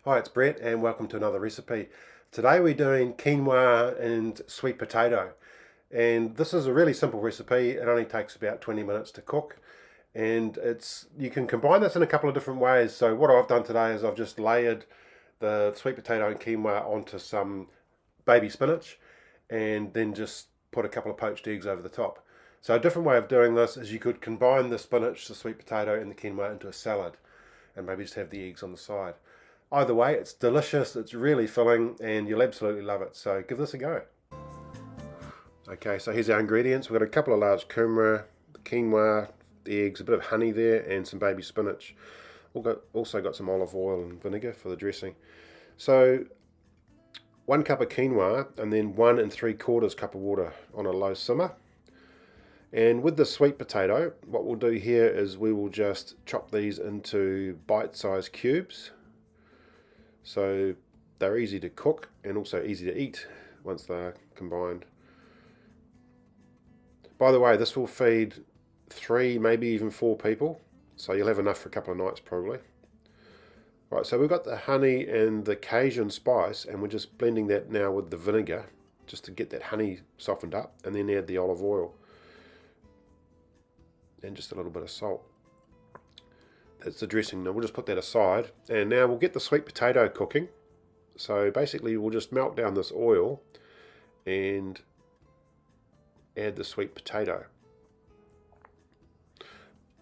Hi, it's Brett and welcome to another recipe. Today we're doing quinoa and sweet potato. And this is a really simple recipe. It only takes about 20 minutes to cook. And you can combine this in a couple of different ways. So what I've done today is I've just layered the sweet potato and quinoa onto some baby spinach and then just put a couple of poached eggs over the top. So a different way of doing this is you could combine the spinach, the sweet potato and the quinoa into a salad and maybe just have the eggs on the side. Either way, it's delicious, it's really filling, and you'll absolutely love it. So give this a go. Okay, so here's our ingredients. We've got a couple of large kumara, the quinoa, the eggs, a bit of honey there, and some baby spinach. Also got some olive oil and vinegar for the dressing. So 1 cup of quinoa, and then 1 3/4 cup of water on a low simmer. And with the sweet potato, what we'll do here is we will just chop these into bite-sized cubes. So they're easy to cook and also easy to eat once they're combined. By the way, this will feed 3, maybe even 4 people. So you'll have enough for a couple of nights probably. Right, so we've got the honey and the Cajun spice, and we're just blending that now with the vinegar just to get that honey softened up, and then add the olive oil and just a little bit of salt. That's the dressing. Now we'll just put that aside, and now we'll get the sweet potato cooking. So basically we'll just melt down this oil and add the sweet potato.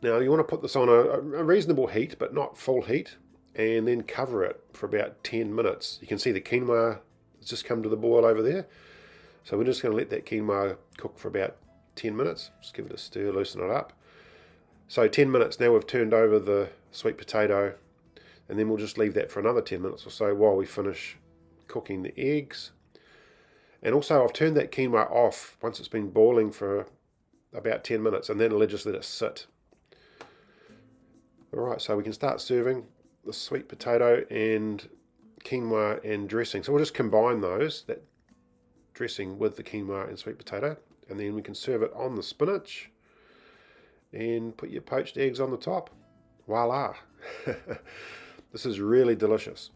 Now you want to put this on a reasonable heat, but not full heat, and then cover it for about 10 minutes. You can see the quinoa has just come to the boil over there. So we're just going to let that quinoa cook for about 10 minutes. Just give it a stir, loosen it up. So 10 minutes, now we've turned over the sweet potato, and then we'll just leave that for another 10 minutes or so while we finish cooking the eggs. And also I've turned that quinoa off once it's been boiling for about 10 minutes, and then I'll just let it sit. Alright, so we can start serving the sweet potato and quinoa and dressing. So we'll just combine those, that dressing with the quinoa and sweet potato, and then we can serve it on the spinach and put your poached eggs on the top. Voila! This is really delicious.